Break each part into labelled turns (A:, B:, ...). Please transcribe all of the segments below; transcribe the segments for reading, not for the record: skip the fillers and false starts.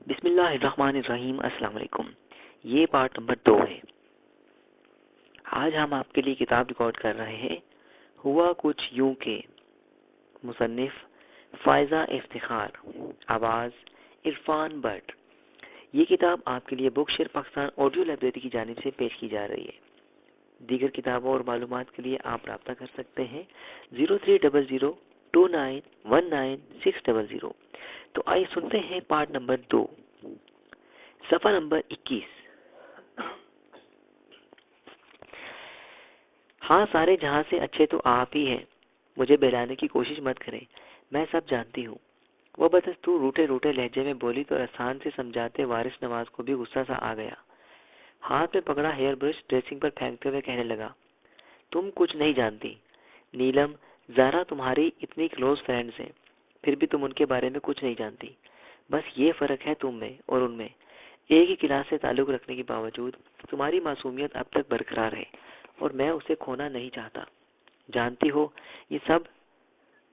A: بسم اللہ الرحمن الرحیم۔ السلام علیکم۔ یہ پارٹ نمبر 2 ہے۔ آج ہم آپ کے لیے کتاب ریکارڈ کر رہے ہیں ہوا کچھ یوں کہ، مصنف فائزہ افتخار، آواز عرفان بٹ۔ یہ کتاب آپ کے لیے بک شیئر پاکستان آڈیو لائبریری کی جانب سے پیش کی جا رہی ہے۔ دیگر کتابوں اور معلومات کے لیے آپ رابطہ کر سکتے ہیں 0300291960۔ تو آئیے سنتے ہیں پارٹ نمبر 2، صفحہ نمبر 21۔ ہاں، سارے جہاں سے اچھے تو آپ ہی ہیں، مجھے بہلانے کی کوشش مت کریں، میں سب جانتی ہوں۔ وہ بدستور روٹے روٹے لہجے میں بولی تو احسان سے سمجھاتے وارث نواز کو بھی غصہ سا آ گیا۔ ہاتھ میں پکڑا ہیئر برش ڈریسنگ پر پھینکتے ہوئے کہنے لگا، تم کچھ نہیں جانتی نیلم، زارا تمہاری اتنی کلوز فرینڈز ہیں، پھر بھی تم ان کے بارے میں کچھ نہیں جانتی۔ بس یہ فرق ہے تم میں اور ان میں، ایک ہی کلاس سے تعلق رکھنے کے باوجود تمہاری معصومیت اب تک برقرار ہے اور میں اسے کھونا نہیں چاہتا۔ جانتی ہو یہ سب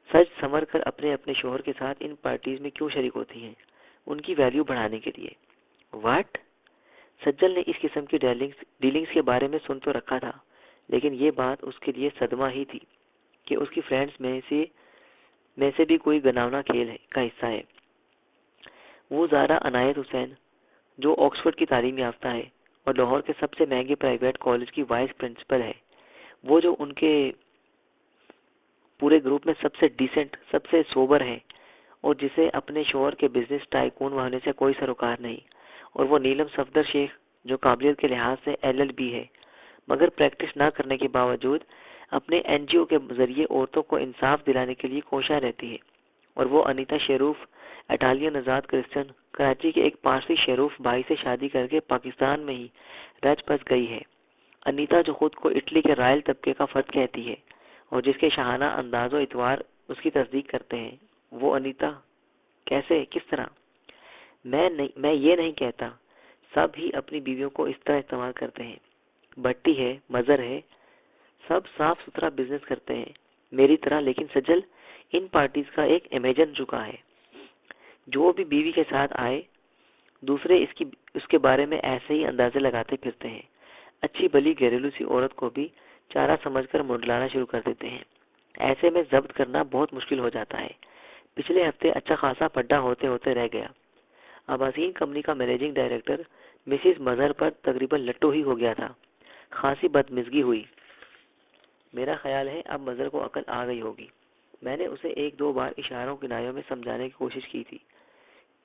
A: سج سنور کر اپنے اپنے شوہر کے ساتھ ان پارٹیز میں کیوں شریک ہوتی ہیں؟ ان کی ویلیو بڑھانے کے لیے۔ واٹ؟ سجل نے اس قسم کی ڈیلنگز کے بارے میں سن تو رکھا تھا، لیکن یہ بات اس کے لیے صدمہ ہی تھی کہ اس کی فرینڈز میں سے بھی کوئی گناونا کھیل کا حصہ ہے۔ وہ زارا عنایت حسین جو آکسفورڈ کی تعلیم یافتہ ہے اور لاہور کے سب سے مہنگے پرائیویٹ کالج کی وائس پرنسپل ہے، وہ جو ان کے پورے گروپ میں سب سے ڈیسنٹ، سب سے سوبر ہے، اور جسے اپنے شوہر کے بزنس ٹائکون ہونے سے کوئی سروکار نہیں، اور وہ نیلم صفدر شیخ جو قابلیت کے لحاظ سے LLB ہے مگر پریکٹس نہ کرنے کے باوجود اپنے NGO کے ذریعے عورتوں کو انصاف دلانے کے لیے کوشاں رہتی ہے، اور وہ انیتا شیروف اٹالین آزاد کرسچن کراچی کے ایک پارسی شیروف بھائی سے شادی کر کے پاکستان میں ہی رچ بس گئی ہے۔ انیتا جو خود کو اٹلی کے رائل طبقے کا فرد کہتی ہے اور جس کے شاہانہ انداز و اتوار اس کی تصدیق کرتے ہیں، وہ انیتا کیسے، کس طرح؟ میں یہ نہیں کہتا، سب ہی اپنی بیویوں کو اس طرح استعمال کرتے ہیں۔ بٹی ہے، مظہر ہے، سب صاف ستھرا بزنس کرتے ہیں میری طرح، لیکن سجل ان پارٹیز کا ایک امیجن چکا ہے۔ جو بھی بیوی کے ساتھ آئے دوسرے اس کے بارے میں ایسے ہی اندازے لگاتے پھرتے ہیں، اچھی بلی گھریلو سی عورت کو بھی چارہ سمجھ کر منڈلانا شروع کر دیتے ہیں۔ ایسے میں ضبط کرنا بہت مشکل ہو جاتا ہے۔ پچھلے ہفتے اچھا خاصا پڈا ہوتے ہوتے رہ گیا۔ آباسین کمپنی کا مینیجنگ ڈائریکٹر مسز مظہر پر تقریباً لٹو ہی ہو گیا تھا۔ خاصی بدمزگی ہوئی۔ میرا خیال ہے اب مظہر کو عقل آ گئی ہوگی۔ میں نے اسے ایک دو بار اشاروں کنایوں میں سمجھانے کی کوشش کی تھی،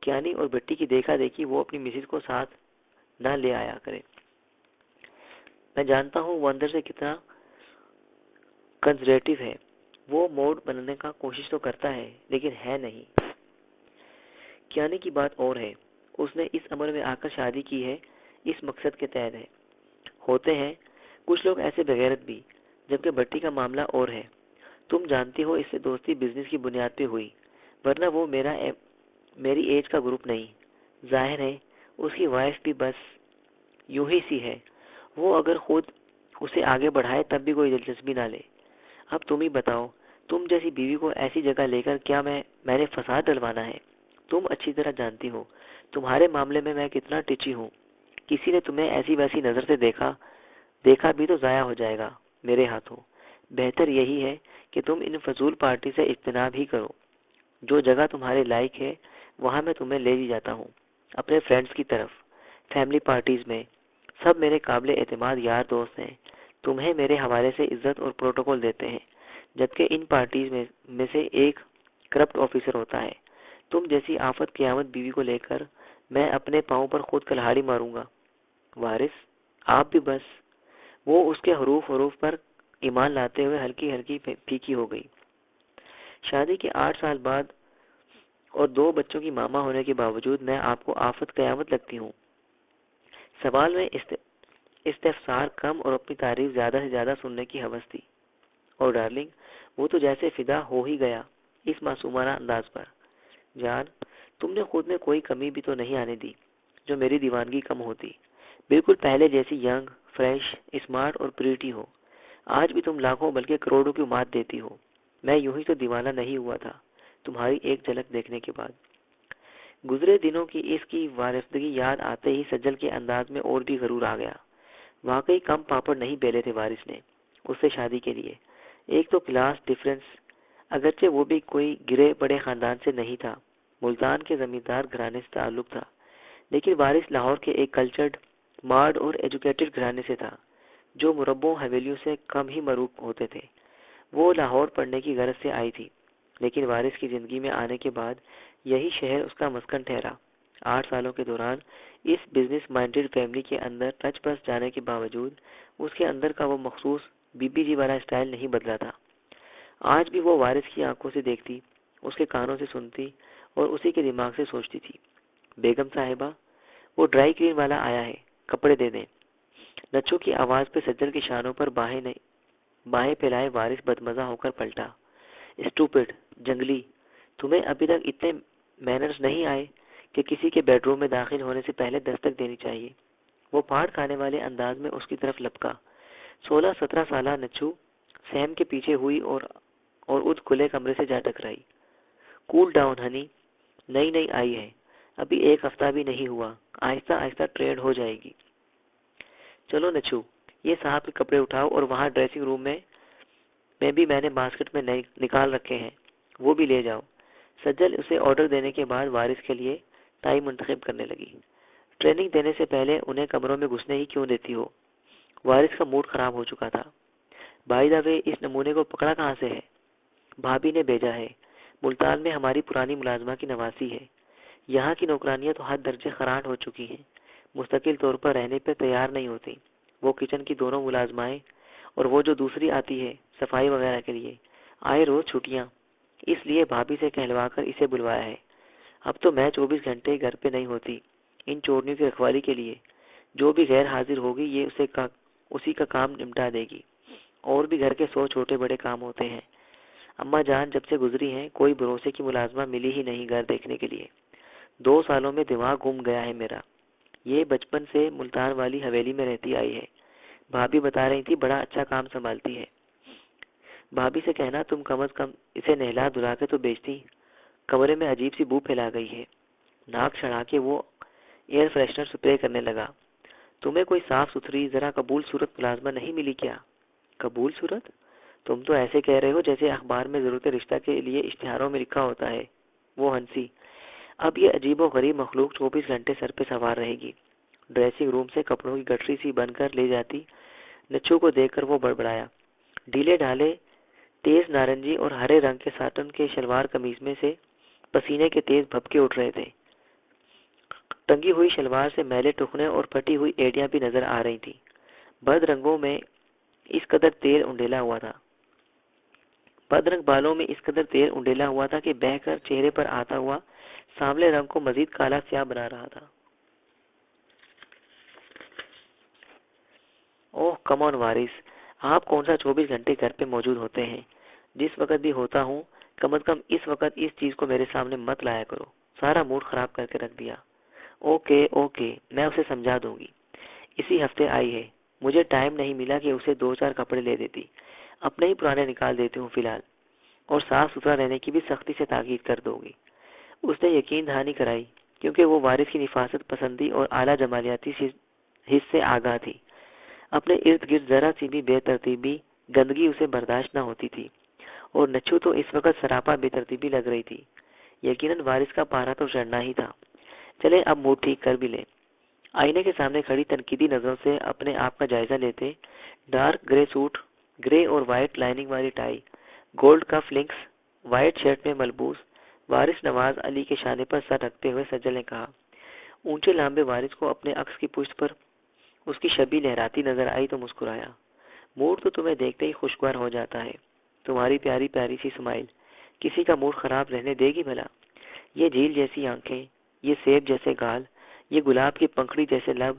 A: کیانی اور بٹی کی دیکھا دیکھی وہ اپنی مسز کو ساتھ نہ لے آیا کرے۔ میں جانتا ہوں وہ اندر سے کتنا کنزرویٹو ہے، وہ موڈ بننے کا کوشش تو کرتا ہے لیکن ہے نہیں۔ کیانی کی بات اور ہے، اس نے اس عمر میں آ کر شادی کی ہے، اس مقصد کے تحت ہے۔ ہوتے ہیں کچھ لوگ ایسے بغیرت بھی، جبکہ بٹی کا معاملہ اور ہے۔ تم جانتی ہو اس سے دوستی بزنس کی بنیاد پہ ہوئی، ورنہ وہ میری ایج کا گروپ نہیں۔ ظاہر ہے اس کی وائف بھی بس یوں ہی سی ہے، وہ اگر خود اسے آگے بڑھائے تب بھی کوئی دلچسپی نہ لے۔ اب تم ہی بتاؤ، تم جیسی بیوی کو ایسی جگہ لے کر کیا میں نے فساد ڈلوانا ہے؟ تم اچھی طرح جانتی ہو تمہارے معاملے میں کتنا ٹچی ہوں۔ کسی نے تمہیں ایسی ویسی نظر سے دیکھا بھی تو ضائع ہو جائے گا میرے ہاتھوں۔ بہتر یہی ہے کہ تم ان فضول پارٹی سے اجتناب ہی کرو۔ جو جگہ تمہارے لائق ہے وہاں میں تمہیں لے جاتا ہوں، اپنے فرینڈز کی طرف، فیملی پارٹیز میں۔ سب میرے قابل اعتماد یار دوست ہیں، تمہیں میرے حوالے سے عزت اور پروٹوکول دیتے ہیں، جبکہ ان پارٹیز میں سے ایک کرپٹ آفیسر ہوتا ہے۔ تم جیسی آفت قیامت بیوی کو لے کر میں اپنے پاؤں پر خود کلہاڑی ماروں گا۔ وارث، آپ بھی بس۔ وہ اس کے حروف پر ایمان لاتے ہوئے ہلکی ہلکی پھیکی ہو گئی۔ شادی کے 8 سال بعد اور 2 بچوں کی ماما ہونے کے باوجود میں آپ کو آفت قیامت لگتی ہوں؟ سوال میں استفسار کم اور اپنی تعریف زیادہ سے زیادہ سننے کی ہوس تھی۔ اور ڈارلنگ، وہ تو جیسے فدا ہو ہی گیا اس معصومانہ انداز پر۔ جان، تم نے خود میں کوئی کمی بھی تو نہیں آنے دی جو میری دیوانگی کم ہوتی۔ بالکل پہلے جیسی ینگ، فریش، اسمارٹ اور پریٹی ہو۔ آج بھی تم لاکھوں بلکہ کروڑوں کی مات دیتی ہو۔ میں یوں ہی تو دیوانہ نہیں ہوا تھا تمہاری ایک جھلک دیکھنے کے بعد۔ گزرے دنوں کی اس کی وارفتگی یاد آتے ہی سجل کے انداز میں اور بھی غرور آ گیا۔ واقعی کم پاپڑ نہیں بیلے تھے وارث نے اس سے شادی کے لیے۔ ایک تو کلاس ڈیفرنس، اگرچہ وہ بھی کوئی گرے بڑے خاندان سے نہیں تھا، ملتان کے زمیندار گھرانے سے تعلق تھا، لیکن وارث لاہور کے ایک کلچرڈ، مارڈ اور ایجوکیٹڈ گھرانے سے تھا جو مربوں حویلیوں سے کم ہی مروب ہوتے تھے۔ وہ لاہور پڑھنے کی غرض سے آئی تھی، لیکن وارث کی زندگی میں آنے کے بعد یہی شہر اس کا مسکن ٹھہرا۔ 8 سالوں کے دوران اس بزنس مائنڈڈ فیملی کے اندر ٹچ بس جانے کے باوجود اس کے اندر کا وہ مخصوص بی بی جی والا اسٹائل نہیں بدلا تھا۔ آج بھی وہ وارث کی آنکھوں سے دیکھتی، اس کے کانوں سے سنتی اور اسی کے دماغ سے سوچتی تھی، بیگم صاحبہ وہ ڈرائی کلین والا آیا ہے، کپڑے دے دیں۔ نچو کی آواز پہ سجل کے شانوں پر باہیں پھیلائے وارث بدمزہ ہو کر پلٹا۔ اسٹوپڈ، جنگلی، تمہیں ابھی تک اتنے مینرز نہیں آئے کہ کسی کے بیڈ روم میں داخل ہونے سے پہلے دستک دینی چاہیے۔ وہ پھاڑ کھانے والے انداز میں اس کی طرف لپکا۔ 16-17 سالہ نچو سیم کے پیچھے ہوئی اور اس کھلے کمرے سے جا ٹکرائی۔ کول ڈاؤن ہنی، نئی نئی آئی ہے، ابھی 1 ہفتہ بھی نہیں ہوا، آہستہ آہستہ ٹرینڈ ہو جائے گی۔ چلو نچو، یہ صاحب کے کپڑے اٹھاؤ اور وہاں ڈریسنگ روم میں بھی میں نے باسکٹ میں نکال رکھے ہیں، وہ بھی لے جاؤ۔ سجل اسے آرڈر دینے کے بعد وارث کے لیے ٹائی منتخب کرنے لگی۔ ٹریننگ دینے سے پہلے انہیں کمروں میں گھسنے ہی کیوں دیتی ہو؟ وارث کا موڈ خراب ہو چکا تھا۔ بائی دا وے، اس نمونے کو پکڑا کہاں سے ہے؟ بھابی نے بھیجا ہے، ملتان میں ہماری پرانی ملازمہ کی نواسی ہے۔ یہاں کی نوکرانیاں تو حد درجے خراٹ ہو چکی ہیں، مستقل طور پر رہنے پہ تیار نہیں ہوتی۔ وہ کچن کی دونوں ملازمائیں اور وہ جو دوسری آتی ہے صفائی وغیرہ کے لیے، آئے روز چھٹیاں، اس لیے بھابی سے کہلوا کر اسے بلوایا ہے۔ اب تو میں 24 گھنٹے گھر پہ نہیں ہوتی، ان چورنیوں کی رکھوالی کے لیے جو بھی غیر حاضر ہوگی یہ اسی کا کام نمٹا دے گی۔ اور بھی گھر کے 100 چھوٹے بڑے کام ہوتے ہیں۔ اماں جان جب سے گزری ہیں کوئی بھروسے کی ملازمہ ملی ہی نہیں گھر دیکھنے کے لیے۔ 2 سالوں میں دماغ گم گیا ہے میرا۔ یہ بچپن سے ملتان والی حویلی میں رہتی آئی ہے، بھابی بتا رہی تھی بڑا اچھا کام سنبھالتی ہے۔ بھابی سے کہنا تم کم از کم اسے نہلا دھلا کے تو بیچتی۔ کمرے میں عجیب سی بو پھیلا گئی ہے۔ ناک چڑھا کے وہ ایئر فریشنر سپرے کرنے لگا۔ تمہیں کوئی صاف ستھری ذرا قبول صورت ملازمہ نہیں ملی کیا؟ قبول صورت؟ تم تو ایسے کہہ رہے ہو جیسے اخبار میں ضرورت رشتہ کے لیے اشتہاروں میں لکھا ہوتا ہے۔ وہ ہنسی۔ اب یہ عجیب و غریب مخلوق 24 گھنٹے سر پہ سوار رہے گی۔ ڈریسنگ روم سے کپڑوں کی گٹری سی بن کر لے جاتی۔ نچو کو دیکھ کر وہ بڑبڑایا۔ ڈھیلے ڈھالے تیز نارنجی اور ہرے رنگ کے ساٹن کے شلوار قمیض میں سے پسینے کے تیز بھپکے اٹھ رہے تھے۔ ٹنگی ہوئی شلوار سے میلے ٹخنے اور پھٹی ہوئی ایڑیاں بھی نظر آ رہی تھی۔ برد رنگوں میں اس قدر تیل انڈیلا ہوا تھا بدرنگ بالوں میں اس قدر تیل انڈیلا ہوا تھا کہ بہہ کر چہرے پر آتا ہوا سانولے رنگ کو مزید کالا سیاہ بنا رہا تھا۔ اوہ کم آن وارث، آپ کون سا 24 گھنٹے گھر پہ موجود ہوتے ہیں؟ جس وقت بھی ہوتا ہوں کم از کم اس وقت اس چیز کو میرے سامنے مت لایا کرو۔ سارا موڈ خراب کر کے رکھ دیا۔ اوکے، میں اسے سمجھا دوں گی۔ اسی ہفتے آئی ہے، مجھے ٹائم نہیں ملا کہ اسے 2-4 کپڑے لے دیتی، اپنے ہی پرانے نکال دیتی ہوں فی الحال، اور صاف ستھرا رہنے کی بھی سختی سے تاکید کر دو گی۔ اس نے یقین دہانی کرائی کیونکہ وہ وارث کی نفاست پسندی اور اعلیٰ جمالیاتی حس سے آگاہ تھی۔ اپنے ارد گرد ذرا سی بھی بے ترتیبی گندگی اسے برداشت نہ ہوتی تھی، اور نچو تو اس وقت سراپا بے ترتیبی لگ رہی تھی۔ یقیناً وارث کا پارا تو چڑھنا ہی تھا۔ چلے اب موڈ ٹھیک کر بھی لیں۔ آئینے کے سامنے کھڑی تنقیدی نظروں سے اپنے آپ کا جائزہ لیتے، ڈارک گرے سوٹ، گرے اور وائٹ لائننگ والی ٹائی، گولڈ کف لنکس، وائٹ شرٹ میں ملبوس وارث نواز علی کے شانے پر سر رکھتے ہوئے سجل نے کہا۔ اونچے لامبے وارث کو اپنے عکس کی پشت پر اس کی شبیہ لہراتی نظر آئی تو مسکرایا۔ موڈ تو تمہیں دیکھتے ہی خوشگوار ہو جاتا ہے، تمہاری پیاری پیاری سی اسمائل کسی کا موڈ خراب رہنے دے گی بھلا؟ یہ جھیل جیسی آنکھیں، یہ سیب جیسے گال، یہ گلاب کی پنکھڑی جیسے لب،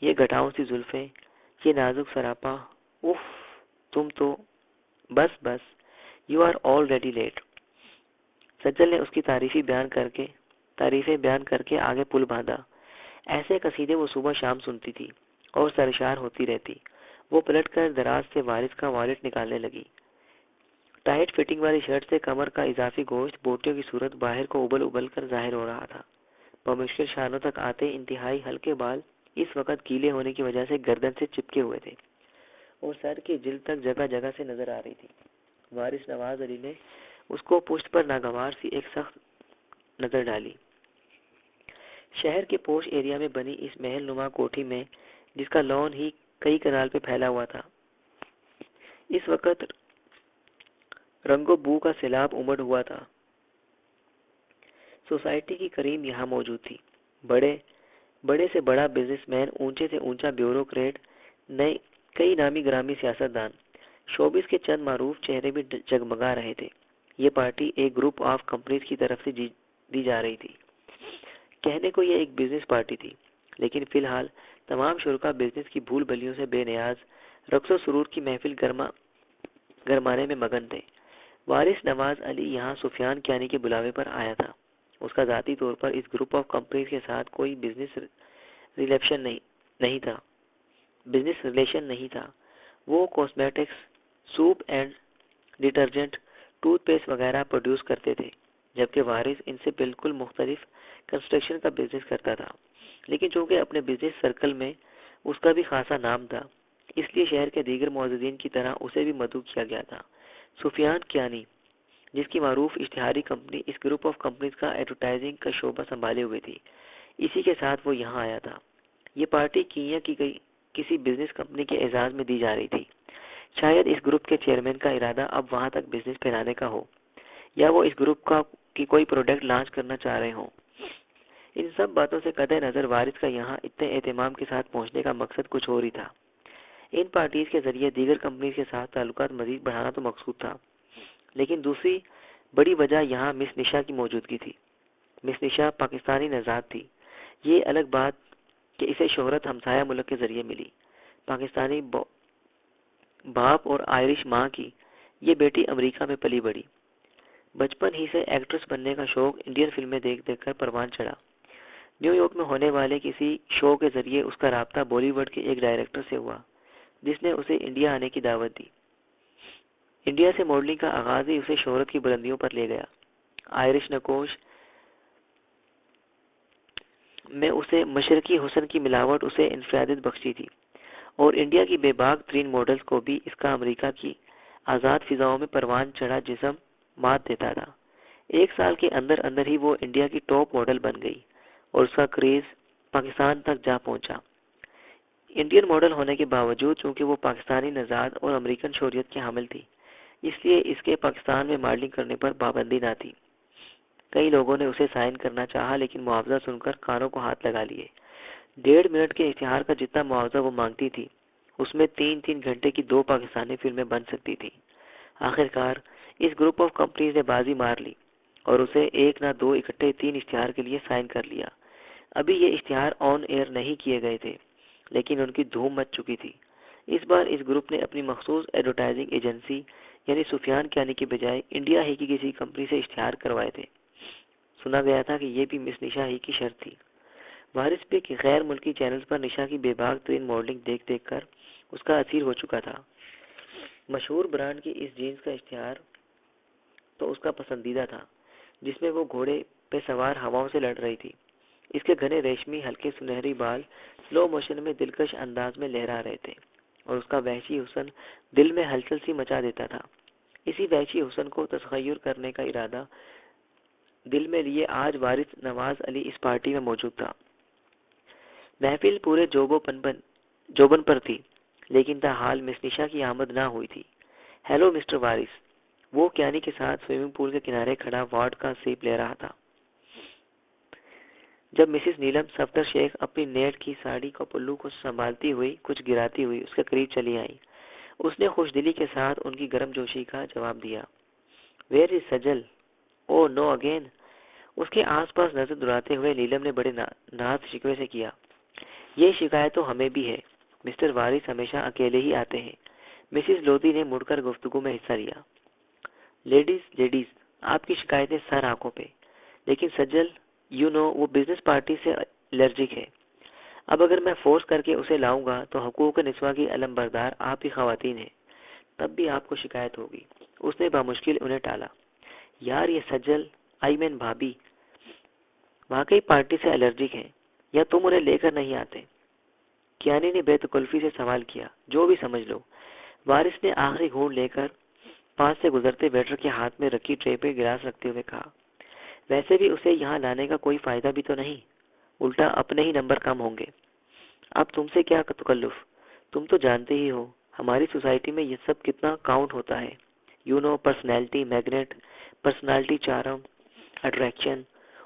A: یہ گھٹاؤں سی زلفیں، یہ نازک سراپا، اف تم تو بس یو آر آلریڈی لیٹ۔ سجل نے اس کی تعریفیں بیان کر کے آگے پل باندھا۔ ایسے قصیدے وہ صبح شام سنتی تھی اور سرشار ہوتی رہتی۔ وہ پلٹ کر دراز سے وارث کا والٹ نکالنے لگی۔ ٹائٹ فٹنگ والی شرٹ سے کمر کا اضافی گوشت، بوٹیوں کی صورت باہر کو ابل ابل کر ظاہر ہو رہا تھا۔ بمشکل شانوں تک آتے انتہائی ہلکے بال اس وقت گیلے ہونے کی وجہ سے گردن سے چپکے ہوئے تھے اور سر کی جلد تک جگہ جگہ سے نظر آ رہی تھی۔ وارث نواز علی نے اس کو پشت پر ناگوار سی ایک سخت نظر ڈالی۔ شہر کے پوش ایریا میں بنی اس محل نما کوٹھی میں، جس کا لان ہی کئی کنال پہ پھیلا ہوا تھا، اس وقت رنگ و بو کا سیلاب امڑ ہوا تھا۔ سوسائٹی کی کریم یہاں موجود تھی۔ بڑے سے بڑا بزنس مین، اونچے سے اونچا بیوروکریٹ، کئی نامی گرامی سیاستدان، شوبز کے چند معروف چہرے بھی جگمگا رہے تھے۔ یہ پارٹی ایک گروپ آف کمپنیز کی طرف سے دی جا رہی تھی۔ کہنے کو یہ ایک بزنس پارٹی تھی، لیکن فی الحال تمام شرکا بزنس کی بھول بھلیوں سے بے نیاز رقص و سرور کی محفل گرمانے میں مگن تھے۔ وارث نواز علی یہاں سفیان کیانی کے بلاوے پر آیا تھا۔ اس کا ذاتی طور پر اس گروپ آف کمپنیز کے ساتھ کوئی بزنس ریلیشن نہیں تھا۔ وہ cosmetics, soap and detergent, toothpaste وغیرہ پروڈیوس کرتے تھے، جبکہ وارث ان سے بالکل مختلف کنسٹرکشن کا بزنس کرتا تھا۔ لیکن چونکہ اپنے بزنس سرکل میں اس کا بھی خاصا نام تھا، اس لیے شہر کے دیگر معززین کی طرح اسے بھی مدعو کیا گیا تھا۔ سفیان کیانی، جس کی معروف اشتہاری کمپنی اس گروپ آف کمپنیز کا ایڈورٹائزنگ کا شعبہ سنبھالے ہوئے تھی، اسی کے ساتھ وہ یہاں آیا تھا۔ یہ پارٹی کینیا کی گئی کسی بزنس کمپنی کے اعزاز میں دی جا رہی تھی۔ شاید اس گروپ کے چیئرمین کا ارادہ اب وہاں تک بزنس پھیلانے کا ہو، یا وہ اس گروپ کی کوئی پروڈکٹ لانچ کرنا چاہ رہے ہوں۔ ان سب باتوں سے قطع نظر وارث کا یہاں اتنے اہتمام کے ساتھ پہنچنے کا مقصد کچھ اور ہی تھا۔ ان پارٹیز کے ذریعے دیگر کمپنیز کے ساتھ تعلقات مزید بڑھانا تو مقصود تھا، لیکن دوسری بڑی وجہ یہاں مس نشا کی موجودگی تھی۔ مس نشا پاکستانی نژاد تھی۔ یہ الگ بات کہ اسے شہرت ہمسایہ ملک کے ذریعے ملی۔ پاکستانی باپ اور آئرش ماں کی یہ بیٹی امریکہ میں پلی بڑھی۔ بچپن ہی سے ایکٹریس بننے کا شوق انڈین فلمیں دیکھ کر پروان چڑھا۔ نیو یارک میں ہونے والے کسی شو کے ذریعے اس کا رابطہ بالی ووڈ کے ایک ڈائریکٹر سے ہوا، جس نے اسے انڈیا آنے کی دعوت دی۔ انڈیا سے ماڈلنگ کا آغاز ہی اسے شہرت کی بلندیوں پر لے گیا۔ آئرش نقوش میں اسے مشرقی حسن کی ملاوٹ اسے انفرادیت بخشی تھی، اور انڈیا کی بے باک ترین ماڈلز کو بھی اس کا امریکہ کی آزاد فضاؤں میں پروان چڑھا جسم مات دیتا تھا۔ ایک سال کے اندر اندر ہی وہ انڈیا کی ٹاپ ماڈل بن گئی، اور اس کا کریز پاکستان تک جا پہنچا۔ انڈین ماڈل ہونے کے باوجود چونکہ وہ پاکستانی نژاد اور امریکن شہریت کی حامل تھی، اس لیے اس کے پاکستان میں ماڈلنگ کرنے پر پابندی نہ تھی۔ کئی لوگوں نے اسے سائن کرنا چاہا، لیکن معاوضہ سن کر کانوں کو ہاتھ لگا لیے۔ 1.5 منٹ کے اشتہار کا جتنا معاوضہ وہ مانگتی تھی، اس میں 3 گھنٹے کی 2 پاکستانی فلمیں بن سکتی تھی۔ آخرکار اس گروپ آف کمپنیز نے بازی مار لی اور اسے 1 نہ 2 اکٹھے 3 اشتہار کے لیے سائن کر لیا۔ ابھی یہ اشتہار آن ایئر نہیں کیے گئے تھے، لیکن ان کی دھوم مچ چکی تھی۔ اس بار اس گروپ نے اپنی مخصوص ایڈورٹائزنگ ایجنسی یعنی سفیان کیانی کی بجائے انڈیا ہی کی کسی کمپنی سے اشتہار کروائے تھے۔ سنا گیا تھا کہ یہ بھی مس نشا ہی کی شرط تھی۔ وارث بھی کہ غیر ملکی چینلز پر نشا کی بے باک ترین ماڈلنگ دیکھ کر اس کا اسیر ہو چکا تھا۔ مشہور برانڈ کی اس جینز کا اشتہار تو اس کا پسندیدہ تھا، جس میں وہ گھوڑے پہ سوار ہواؤں سے لڑ رہی تھی۔ اس کے گھنے ریشمی ہلکے سنہری بال سلو موشن میں دلکش انداز میں لہرا رہے تھے، اور اس کا وحشی حسن دل میں ہلچل سی مچا دیتا تھا۔ اسی وحشی حسن کو تسخیر کرنے کا ارادہ دل میں لیے آج وارث نواز علی اس پارٹی میں موجود تھا۔ محفل پورے جوبن پر تھی، لیکن تاحال مس نشا کی آمد نہ ہوئی تھی۔ ہیلو مسٹر وارث، وہ کیانی کے ساتھ سوئمنگ پول کے کنارے کھڑا وارڈ کا سیپ لے رہا تھا، جب مسز نیلم صفدر شیخ اپنی نیٹ کی ساڑی کا پلو کو سنبھالتی ہوئی کچھ گراتی ہوئی اس کے قریب چلی آئی۔ اس نے خوش دلی کے ساتھ ان کی گرم جوشی کا جواب دیا۔ Where is Sajal? O know again. اس کے آس پاس نظر دوڑاتے ہوئے نیلم نے بڑے ناز شکوے سے کیا۔ یہ شکایت تو ہمیں بھی ہے، مسٹر وارث ہمیشہ اکیلے ہی آتے ہیں۔ مسز لودھی نے مڑ کر گفتگو میں حصہ لیا۔ لیڈیز، آپ کی شکایتیں سر آنکھوں پہ، لیکن سجل وہ بزنس پارٹی سے الرجک ہے۔ اب اگر میں فورس کر کے اسے لاؤں گا تو حقوق نسواں کی علم بردار آپ ہی خواتین ہیں، تب بھی آپ کو شکایت ہوگی۔ اس نے بامشکل انہیں ٹالا۔ یار یہ سجل، بھابی، واقعی پارٹی سے الرجک ہیں یا تم انہیں لے کر نہیں آتے؟ کیانی نے بے تکلفی سے سوال کیا۔ جو بھی سمجھ لو، وارث نے آخری گھونٹ لے کر پاس سے گزرتے ویٹر کے ہاتھ میں رکھی ٹرے پہ گلاس رکھتے ہوئے کہا، ویسے بھی اسے یہاں لانے کا کوئی فائدہ بھی تو نہیں، الٹا اپنے ہی نمبر کم ہوں گے۔ اب تم سے کیا تکلف، تم تو جانتے ہی ہو ہماری سوسائٹی میں یہ سب کتنا کاؤنٹ ہوتا ہے۔ Personality magnet, personality charm, attraction,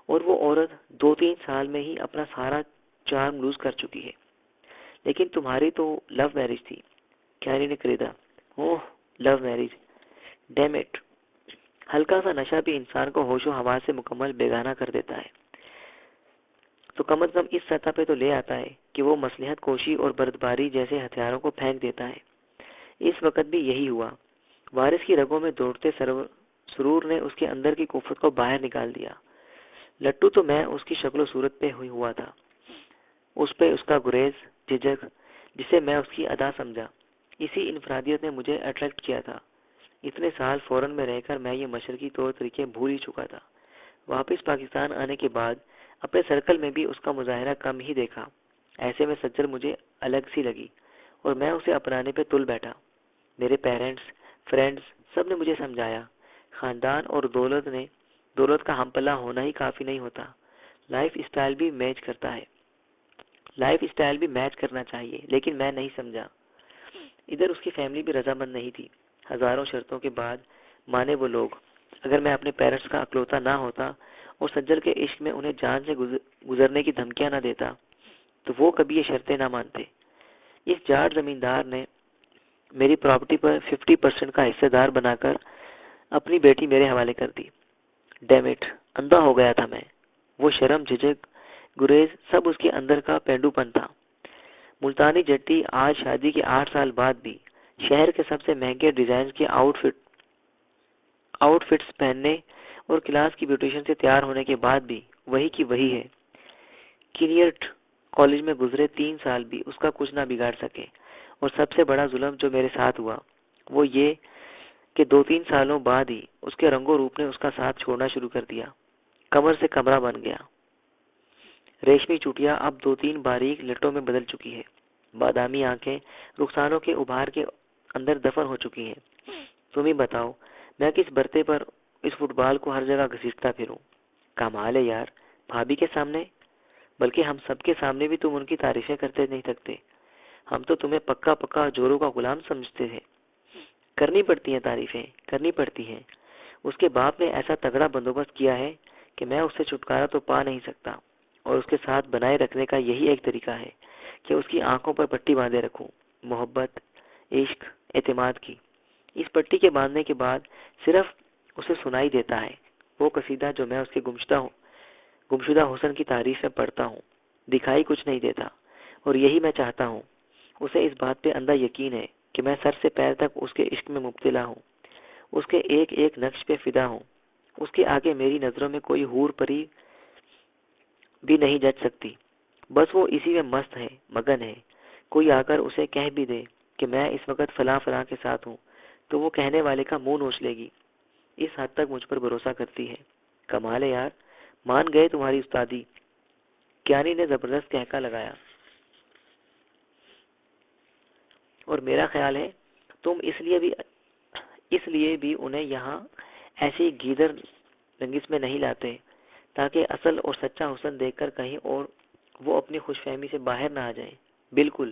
A: اور وہ عورت 2-3 سال میں ہی اپنا سارا چارم لوز کر چکی ہے۔ لیکن تمہاری تو لو میرج تھی، کیانی نے خریدا۔ اوہ، لو میرج، ڈیم اٹ۔ ہلکا سا نشہ بھی انسان کو ہوش و حواس سے مکمل بیگانہ کر دیتا ہے، تو کم از کم اس سطح پہ تو لے آتا ہے کہ وہ مصلحت کوشی اور بردباری جیسے ہتھیاروں کو پھینک دیتا ہے۔ اس وقت بھی یہی ہوا۔ وارث کی رگوں میں دوڑتے سرور نے اس کے اندر کی کفت کو باہر نکال دیا۔ لٹو تو میں اس کی شکل و صورت پہ ہوئی ہوا تھا، اس پہ اس کا گریز، جھجک، جسے میں اس کی ادا سمجھا، اسی انفرادیت نے مجھے اٹریکٹ کیا تھا۔ اتنے سال فورن میں رہ کر میں یہ مشرقی طور طریقے بھول ہی چکا تھا۔ واپس پاکستان آنے کے بعد اپنے سرکل میں بھی اس کا مظاہرہ کم ہی دیکھا۔ ایسے میں سجل مجھے الگ سی لگی اور میں اسے اپنانے پہ تل بیٹھا۔ میرے پیرنٹس، فرینڈز، سب نے مجھے سمجھایا، خاندان اور دولت کا ہم پلہ ہونا ہی کافی نہیں ہوتا، لائف اسٹائل بھی میچ کرنا چاہیے، لیکن میں نہیں سمجھا۔ ادھر اس کی فیملی بھی رضامند نہیں تھی۔ ہزاروں شرطوں کے بعد مانے وہ لوگ۔ اگر میں اپنے پیرنٹس کا اکلوتا نہ ہوتا اور سجل کے عشق میں انہیں جان سے گزرنے کی دھمکیاں نہ دیتا تو وہ کبھی یہ شرطیں نہ مانتے۔ اس جاٹ زمیندار نے میری پراپرٹی پر 50% کا حصہ دار بنا کر اپنی بیٹی میرے حوالے کر دی۔ ڈیم اٹ، اندھا ہو گیا تھا میں۔ وہ شرم، جھجک، گریز، سب اس کے اندر کا پینڈو پن تھا۔ ملتانی جٹی آج شادی کے 8 سال بعد بھی شہر کے سب سے مہنگے ڈیزائن کے آؤٹ فٹس پہننے اور کلاس کی بیوٹیشن سے تیار ہونے کے بعد بھی وہی کی وہی ہے۔ کینیرٹ کالج میں گزرے 3 سال بھی اس کا کچھ نہ بگاڑ سکے، اور سب سے بڑا ظلم جو میرے ساتھ ہوا وہ یہ کہ 2-3 سالوں بعد ہی اس کے رنگ و روپ نے اس کا ساتھ چھوڑنا شروع کر دیا۔ کمر سے کمرہ بن گیا۔ ریشمی چوٹیاں اب 2-3 باریک لٹوں میں بدل چکی ہے۔ بادامی آنکھیں رخسانوں کے ابھار کے اندر دفن ہو چکی ہیں۔ تم ہی بتاؤ میں کس برتے پر اس فٹ بال کو ہر جگہ گھسیٹتا پھروں؟ کمال ہے یار، بھابھی کے سامنے، بلکہ ہم سب کے سامنے بھی تم ان کی تعریفیں کرتے نہیں تھکتے۔ ہم تو تمہیں پکا جوروں کا غلام سمجھتے تھے۔ کرنی پڑتی ہیں تعریفیں، کرنی پڑتی ہیں۔ اس کے باپ نے ایسا تگڑا بندوبست کیا ہے کہ میں اس سے چھٹکارا تو پا نہیں سکتا، اور اس کے ساتھ بنائے رکھنے کا یہی ایک طریقہ ہے کہ اس کی آنکھوں پر پٹی باندھے رکھوں، محبت، عشق، اعتماد کی۔ اس پٹی کے باندھنے کے بعد صرف اسے سنائی دیتا ہے وہ قصیدہ جو میں اس کے گمشدہ حسن کی تعریف میں پڑھتا ہوں، دکھائی کچھ نہیں دیتا۔ اور یہی میں چاہتا ہوں۔ اسے اس بات پہ اندھا یقین ہے کہ میں سر سے پیر تک اس کے عشق میں مبتلا ہوں، اس کے ایک ایک نقش پہ فدا ہوں۔ اس کے آگے میری نظروں میں کوئی حور پری بھی نہیں جچ سکتی۔ بس وہ اسی میں مست ہے، مگن ہے۔ کوئی آ کر اسے کہہ بھی دے کہ میں اس وقت فلاں کے ساتھ ہوں تو وہ کہنے والے کا منہ نوچ لے گی۔ اس حد تک مجھ پر بھروسہ کرتی ہے۔ کمال ہے یار، مان گئے تمہاری استادی۔ کیانی نے زبردست کہکا لگایا۔ اور میرا خیال ہے تم اس لیے بھی انہیں یہاں ایسی گیدر رنگس میں نہیں لاتے تاکہ اصل اور سچا حسن دیکھ کر کہیں اور وہ اپنی خوش فہمی سے باہر نہ آ جائیں۔ بالکل،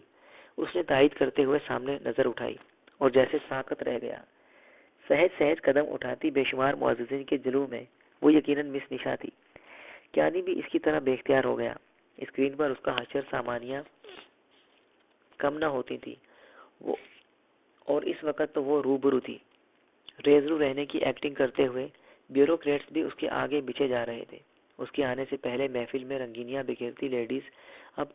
A: اس نے تائید کرتے ہوئے سامنے نظر اٹھائی اور جیسے ساکت رہ گیا۔ سہج قدم اٹھاتی بے شمار معززین کے دلوں میں وہ یقیناً مس نشا تھی۔ کیانی بھی اس کی طرح بے اختیار ہو گیا۔ اسکرین پر اس کا حشر سامانیہ کم نہ ہوتی تھی، اور اس وقت تو وہ روبرو تھی، ریزرو رہنے کی ایکٹنگ کرتے ہوئے۔ بیوروکریٹس بھی اس کے آگے بچھے جا رہے تھے۔ اس کے آنے سے پہلے محفل میں رنگینیاں بکھیرتی لیڈیز اب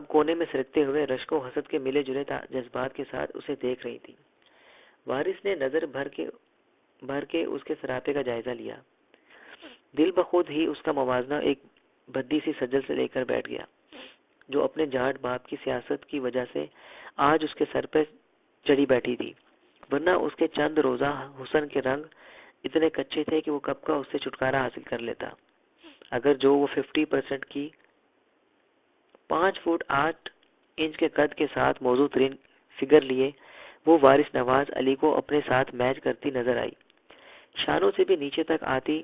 A: کونے میں سرکتے ہوئے رشک و حسد کے ملے جلے جذبات کے ساتھ اسے دیکھ رہی تھی۔ وارث نے نظر بھر کے اس کے سراپے کا جائزہ لیا۔ دل بخود ہی اس کا موازنہ ایک بھدی سی سجل سے لے کر بیٹھ گیا، جو اپنے جاٹ باپ کی سیاست کی وجہ سے آج اس کے سر پہ چڑھی بیٹھی تھی، ورنہ اس کے چند روزہ حسن کے رنگ اتنے کچے تھے کہ وہ کب کا اس سے چھٹکارا حاصل کر لیتا۔ اگر جو وہ 50% کی 5 فٹ 8 انچ کے قد کے ساتھ موزوں ترین فگر لیے وہ وارث نواز علی کو اپنے ساتھ میچ کرتی نظر آئی. شانوں سے بھی نیچے تک آتی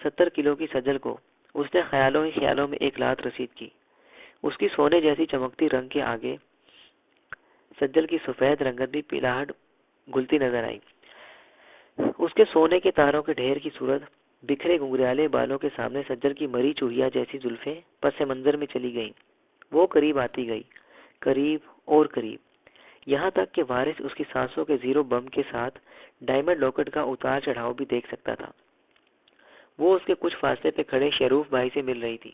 A: 70 کلو کی سجل کو اس نے خیالوں ہی خیالوں میں ایک لات رسید کی. اس کی سونے جیسی چمکتی رنگ کے آگے سجل کی سفید رنگت بھی پیلاہٹ گلتی نظر آئی. اس کے سونے کے تاروں کے ڈھیر کی صورت بکھرے گنگریالے بالوں کے سامنے سجل کی مری چوہیا جیسی زلفیں پس منظر میں چلی گئیں. وہ قریب آتی گئی، قریب اور قریب، یہاں تک کہ وارث اس کی سانسوں کے زیرو بم کے ساتھ ڈائمنڈ لاکٹ کا اتار چڑھاؤ بھی دیکھ سکتا تھا. وہ اس کے کچھ فاصلے پہ کھڑے شروف بھائی سے مل رہی تھی.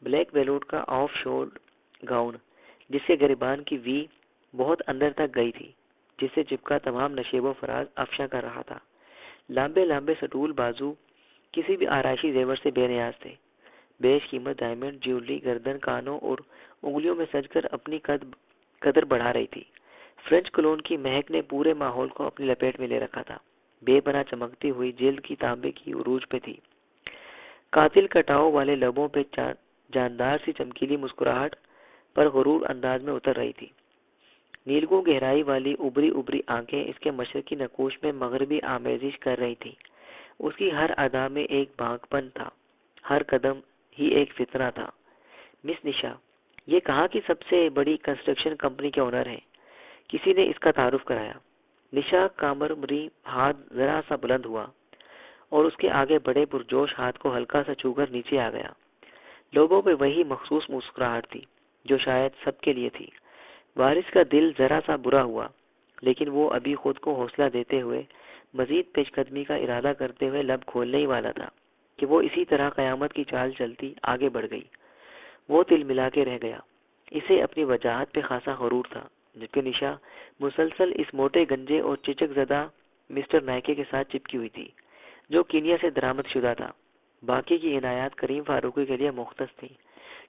A: بلیک ویلوٹ کا آف شولڈ گاؤن جس سے گریبان کی وی بہت اندر تک گئی تھی، جس سے چپکا تمام نشیب و فراز افشاں کر رہا تھا. لمبے لمبے سٹول بازو کسی بھی آرائشی زیور سے بے نیاز تھے. بیش قیمت ڈائمنڈ جیولری گردن، کانوں اور انگلیوں میں سج کر اپنی قدر بڑھا رہی تھی. فرینچ کلون کی مہک نے پورے ماحول کو اپنی لپیٹ میں لے رکھا تھا. بے پناہ چمکتی ہوئی جلد کی تانبے کی عروج پہ تھی. قاتل کٹاؤ والے لبوں پہ جاندار سی چمکیلی مسکراہٹ پر غرور انداز میں اتر رہی تھی. نیلگوں گہرائی والی ابری ابری آنکھیں اس کے مشرقی نقوش میں مغربی آمیزش کر رہی تھی. اس کی ہر ادا میں ایک بانک پن تھا، ہر قدم ہی ایک فتنہ تھا. مس نشا یہ کہاں کی سب سے بڑی کنسٹرکشن کمپنی کے اونر ہیں، کسی نے اس کا تعارف کرایا. نشا کامرمری ہاتھ ذرا سا بلند ہوا اور اس کے آگے بڑے پرجوش ہاتھ کو ہلکا سا چھو کر نیچے آ گیا. لوگوں پہ وہی مخصوص مسکراہٹ تھی جو شاید سب کے لیے تھی. وارث کا دل ذرا سا برا ہوا، لیکن وہ ابھی خود کو حوصلہ دیتے ہوئے مزید پیش قدمی کا ارادہ کرتے ہوئے لب کھولنے ہی والا تھا کہ وہ اسی طرح قیامت کی چال چلتی آگے بڑھ گئی. وہ تل ملا کے رہ گیا. اسے اپنی وجاہت پہ خاصا غرور تھا، جبکہ نشا مسلسل اس موٹے گنجے اور چچک زدہ مسٹر نائکے کے ساتھ چپکی ہوئی تھی جو کینیا سے درآمد شدہ تھا. باقی کی عنایات کریم فاروقی کے لیے مختص تھی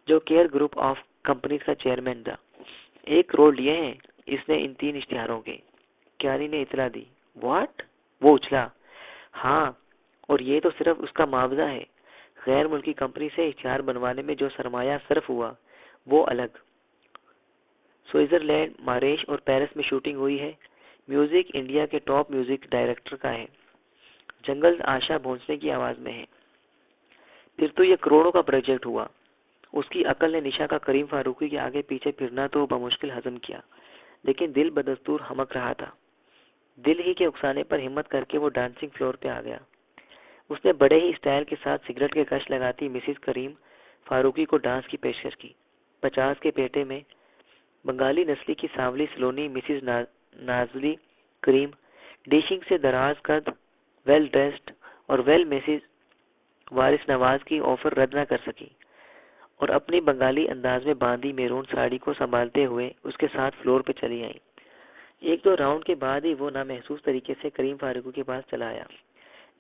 A: جو کیئر گروپ آف کمپنیز کا چیئرمین تھا. 1 کروڑ لیے ہیں اس نے ان 3 اشتہاروں کے، کیانی نے اطلاع دی. واٹ؟ وہ اچھلا. ہاں، اور یہ تو صرف اس کا معاوضہ ہے. غیر ملکی کمپنی سے اشتہار بنوانے میں جو سرمایہ صرف ہوا وہ الگ. سوئٹزرلینڈ، ماریش اور پیرس میں شوٹنگ ہوئی ہے. میوزک انڈیا کے ٹاپ میوزک ڈائریکٹر کا ہے. جنگل آشا بھونسلے کی آواز میں ہے. پھر تو یہ کروڑوں کا پروجیکٹ ہوا. اس کی عقل نے نشا کا کریم فاروقی کے آگے پیچھے پھرنا تو بمشکل ہضم کیا، لیکن دل بدستور ہمک رہا تھا. دل ہی کے اکسانے پر ہمت کر کے وہ ڈانسنگ فلور پہ آ گیا. اس نے بڑے ہی اسٹائل کے ساتھ سگریٹ کے کش لگاتی مسز کریم فاروقی کو ڈانس کی پیشکش کی. 50 کے پیٹے میں بنگالی نسلی کی سانولی سلونی مسز نازلی کریم ڈیشنگ سے دراز قد، ویل ڈریسڈ اور ویل مسز وارث نواز کی آفر رد نہ کر سکی اور اپنی بنگالی انداز میں باندھی میرون ساڑی کو سنبھالتے ہوئے اس کے ساتھ فلور پہ چلی آئیں. 1-2 راؤنڈ کے بعد ہی وہ نامحسوس طریقے سے کریم فاروقی کے پاس چلا آیا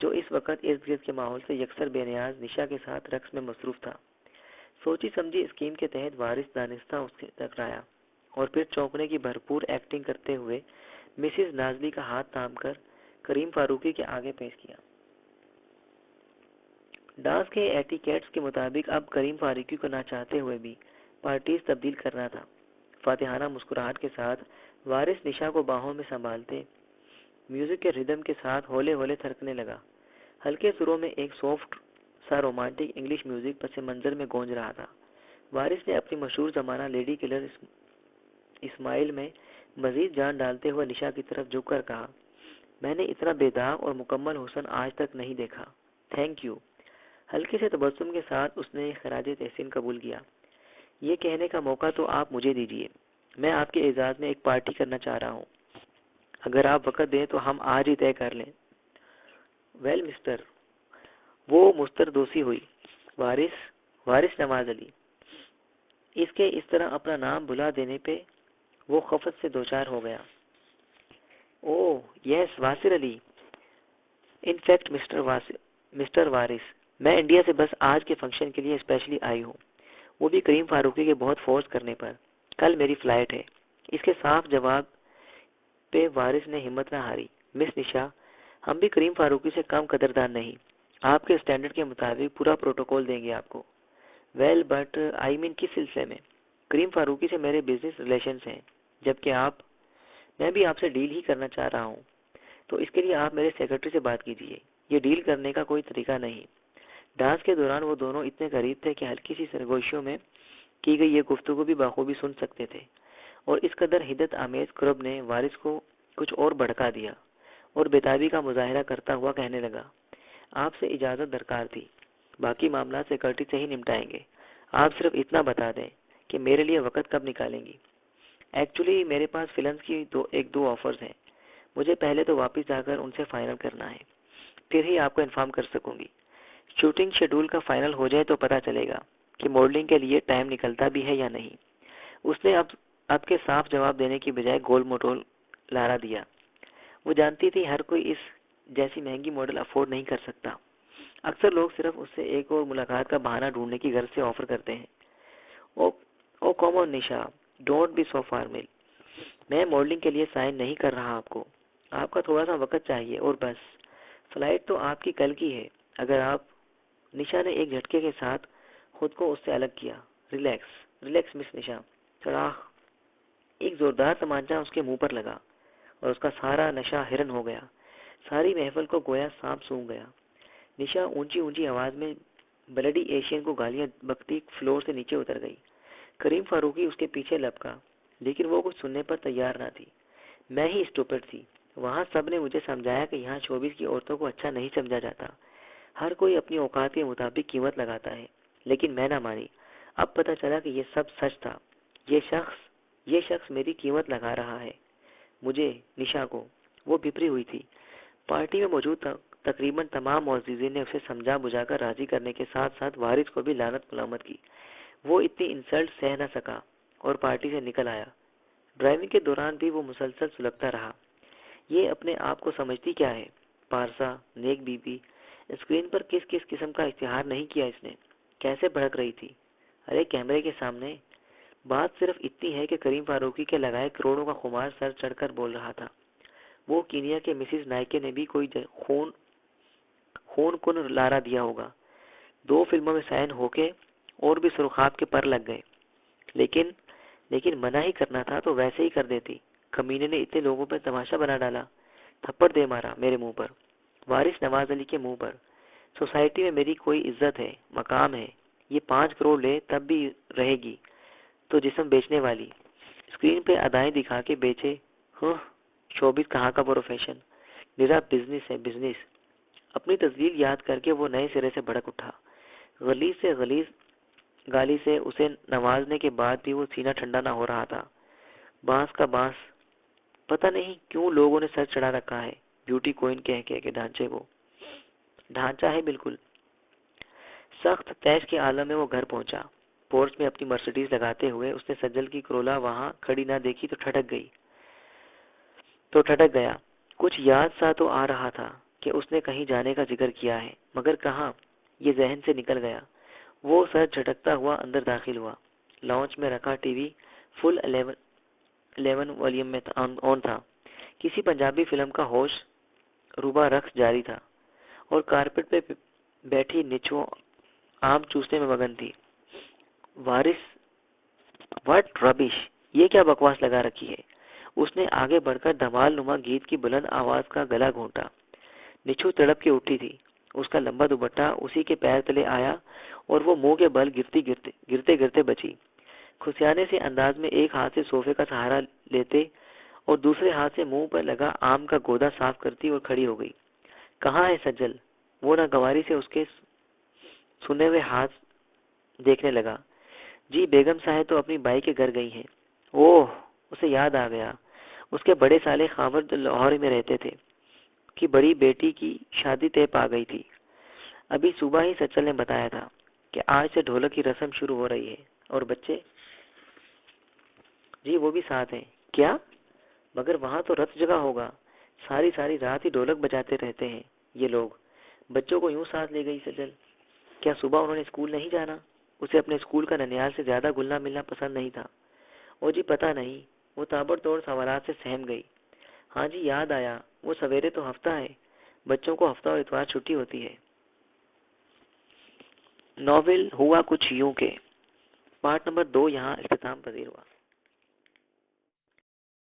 A: جو اس وقت ارد گرد کے ماحول سے یکسر بے نیاز نشا کے ساتھ رقص میں مصروف تھا. سوچی سمجھی اسکیم کے تحت وارث دانستہ اس سے ٹکرایا اور پھر چونکنے کی بھرپور ایکٹنگ کرتے ہوئے مسز نازلی کا ہاتھ تھام کر کریم فاروقی کے آگے پیش کیا. ڈانس کے ایٹیکیٹس کے مطابق اب کریم فاروقی کو نہ چاہتے ہوئے بھی پارٹیز تبدیل کرنا تھا. فاتحانہ مسکراہٹ کے ساتھ وارث نشا کو باہوں میں سنبھالتے میوزک کے ردم کے ساتھ ہولے ہولے تھرکنے لگا. ہلکے سروں میں ایک سافٹ سا رومانٹک انگلش میوزک پس منظر میں گونج رہا تھا. وارث نے اپنی مشہور زمانہ لیڈی کلر اسمائل میں مزید جان ڈالتے ہوئے نشا کی طرف جھک کر کہا، میں نے اتنا بے داغ اور مکمل حسن آج تک نہیں دیکھا. Thank you. ہلکے سے تبسم کے ساتھ اس نے خراج تحسین قبول کیا. یہ کہنے کا موقع تو آپ مجھے دیجیے. میں آپ کے اعزاز میں ایک پارٹی کرنا چاہ رہا ہوں. اگر آپ وقت دیں تو ہم آج ہی طے کر لیں. ویل مسٹر، وہ مستردوسی ہوئی. وارث نواز علی. اس کے اس طرح اپنا نام بلا دینے پہ وہ خفت سے دوچار ہو گیا. اوہ یس، واسر علی. ان فیکٹ مسٹر وارث، میں انڈیا سے بس آج کے فنکشن کے لیے اسپیشلی آئی ہوں، وہ بھی کریم فاروقی کے بہت فورس کرنے پر. کل میری فلائٹ ہے. اس کے صاف جواب پہ وارث نے ہمت نہ ہاری. مس نشا، ہم بھی کریم فاروقی سے کم قدردان نہیں. آپ کے اسٹینڈرڈ کے مطابق پورا پروٹوکول دیں گے آپ کو. ویل بٹ آئی مین کس سلسلے میں؟ کریم فاروقی سے میرے بزنس ریلیشنز ہیں، جبکہ میں بھی آپ سے ڈیل ہی کرنا چاہ رہا ہوں. تو اس کے لیے آپ میرے سیکرٹری سے بات کیجیے. یہ ڈیل کرنے کا کوئی طریقہ نہیں. ڈانس کے دوران وہ دونوں اتنے قریب تھے کہ ہلکی سی سرگوشیوں میں کی گئی یہ گفتگو بھی بخوبی سن سکتے تھے، اور اس قدر حدت آمیز قرب نے وارث کو کچھ اور بھڑکا دیا اور بےتابی کا مظاہرہ کرتا ہوا کہنے لگا، آپ سے اجازت درکار تھی، باقی معاملات سیکرٹری سے ہی نمٹائیں گے. آپ صرف اتنا بتا دیں کہ میرے لیے وقت کب نکالیں گی. ایکچولی میرے پاس فلمز کی دو آفرز ہیں. مجھے پہلے تو واپس جا کر ان سے فائنل کرنا ہے، پھر ہی آپ کو انفارم کر سکوں گی. شوٹنگ شیڈول کا فائنل ہو جائے تو پتہ چلے گا کہ ماڈلنگ کے لیے ٹائم نکلتا بھی ہے یا نہیں. اس نے اب کے صاف جواب دینے کی بجائے گول مٹول لارا دیا. وہ جانتی تھی ہر کوئی اس جیسی مہنگی ماڈل افورڈ نہیں کر سکتا. اکثر لوگ صرف اس سے ایک اور ملاقات کا بہانہ ڈھونڈنے کی غرض سے آفر کرتے ہیں. او کام آن نشا، ڈونٹ بی سو فارمل. میں ماڈلنگ کے لیے سائن نہیں کر رہا آپ کا تھوڑا سا وقت چاہیے اور بس. فلائٹ تو آپ کی کل کی ہے. اگر آپ نشا نے ایک جھٹکے کے ساتھ خود کو اس سے الگ کیا. ریلیکس مس نشا. چراغ ایک زوردار تمانچہ اس کے منہ پر لگا اور اس کا سارا نشہ ہرن ہو گیا. ساری محفل کو گویا سانپ سونگ گیا. نشا اونچی آواز میں بلڈی ایشین کو گالیاں بکتی فلور سے نیچے اتر گئی. کریم فاروقی اس کے پیچھے لپکا، لیکن وہ کچھ سننے پر تیار نہ تھی. میں ہی اسٹوپڈ تھی. وہاں سب نے مجھے سمجھایا کہ یہاں شوبز کی عورتوں کو اچھا نہیں سمجھا جاتا. ہر کوئی اپنی اوقات کے مطابق قیمت لگاتا ہے، لیکن میں نہ مانی. اب پتہ چلا کہ یہ سب سچ تھا. یہ شخص میری قیمت لگا رہا ہے، مجھے، نشا کو. وہ بپری ہوئی تھی. پارٹی میں موجود تقریباً تمام معززین نے اسے سمجھا بجھا کر راضی کرنے کے ساتھ ساتھ وارث کو بھی لعنت ملامت کی. وہ اتنی انسلٹ سہ نہ سکا اور پارٹی سے نکل آیا. ڈرائیونگ کے دوران بھی وہ مسلسل سلگتا رہا. یہ اپنے آپ کو سمجھتی کیا ہے؟ پارسا، نیک بی بی. اسکرین پر کس قسم کا اشتہار نہیں کیا اس نے. کیسے بھڑک رہی تھی. ارے کیمرے کے سامنے. بات صرف اتنی ہے کہ کریم فاروقی کے لگائے کروڑوں کا خمار سر چڑھ کر بول رہا تھا. وہ کینیا کے مسز نائکے نے بھی کوئی خون کن لارا دیا ہوگا. 2 فلموں میں سائن ہو کے اور بھی سرخاب کے پر لگ گئے. لیکن منع ہی کرنا تھا تو ویسے ہی کر دیتی. کمینے نے اتنے لوگوں پر تماشا بنا ڈالا. تھپڑ دے مارا میرے منہ پر، وارث نواز علی کے منہ پر. سوسائٹی میں میری کوئی عزت ہے، مقام ہے. یہ 5 کروڑ لے تب بھی رہے گی تو جسم بیچنے والی. اسکرین پہ ادائیں دکھا کے بیچے. شوبز کہاں کا پروفیشن، میرا بزنس ہے بزنس. اپنی تذلیل یاد کر کے وہ نئے سرے سے بھڑک اٹھا. غلیظ گالی سے اسے نوازنے کے بعد بھی وہ سینہ ٹھنڈا نہ ہو رہا تھا. بانس کا بانس. پتہ نہیں کیوں لوگوں نے سر چڑھا رکھا ہے بیوٹی کوئن کہہ کے ڈھانچے کو. ڈھانچہ ہے بالکل. سخت تیش کے عالم میں وہ گھر پہنچا. پورچ میں اپنی مرسیڈیز لگاتے ہوئے اس نے سجل کی کرولا وہاں کھڑی نہ دیکھی تو ٹھٹک گیا. کچھ یاد سا تو آ رہا تھا کہ اس نے کہیں جانے کا ذکر کیا ہے، مگر کہاں، یہ ذہن سے نکل گیا. وہ سر جھٹکتا ہوا اندر داخل ہوا. لانچ میں رکھا ٹی وی فل 11 والیوم میں آن تھا. کسی پنجابی فلم کا ہوش روبا رقص جاری تھا اور کارپٹ پہ بیٹھی نچو آم چوسنے میں مگن تھی. وارث، واٹ ربش، یہ کیا بکواس لگا رکھی ہے. اس نے آگے بڑھ کر دھمال نما گیت کی بلند آواز کا گلا گھونٹا. نچو تڑپ کے اٹھی تھی. اس کا لمبا دوپٹہ اسی کے پیر تلے آیا اور وہ منہ کے بل گرتے بچی. کھسیانے سے انداز میں ایک ہاتھ سے صوفے کا سہارا لیتے اور دوسرے ہاتھ سے منہ پر لگا آم کا گودا صاف کرتی اور کھڑی ہو گئی. کہاں ہے سجل؟ وہ ناگواری سے اس کے سنے ہوئے ہاتھ دیکھنے لگا. جی بیگم صاحب تو اپنی بائی کے گھر گئی ہیں. اوہ، اسے یاد آ گیا. اس کے بڑے سالے خاور جو لاہور میں رہتے تھے کی بڑی بیٹی کی شادی طے پا گئی تھی. ابھی صبح ہی سچل نے بتایا تھا کہ آج سے ڈھولک کی رسم شروع ہو رہی ہے. اور بچے؟ جی وہ بھی ساتھ ہیں. کیا؟ مگر وہاں تو رت جگہ ہوگا. ساری رات ہی ڈھولک بجاتے رہتے ہیں یہ لوگ. بچوں کو یوں ساتھ لے گئی سجل. کیا صبح انہوں نے اسکول نہیں جانا؟ اسے اپنے اسکول کا ننیال سے زیادہ گلنا ملنا پسند نہیں تھا. او جی پتہ نہیں. وہ تابڑ توڑ سوالات سے سہم گئی. ہاں جی یاد آیا، وہ سویرے تو ہفتہ ہے. بچوں کو ہفتہ اور اتوار چھٹی ہوتی ہے. ناول ہوا کچھ یوں کہ پارٹ نمبر 2 یہاں اختتام پذیر ہوا۔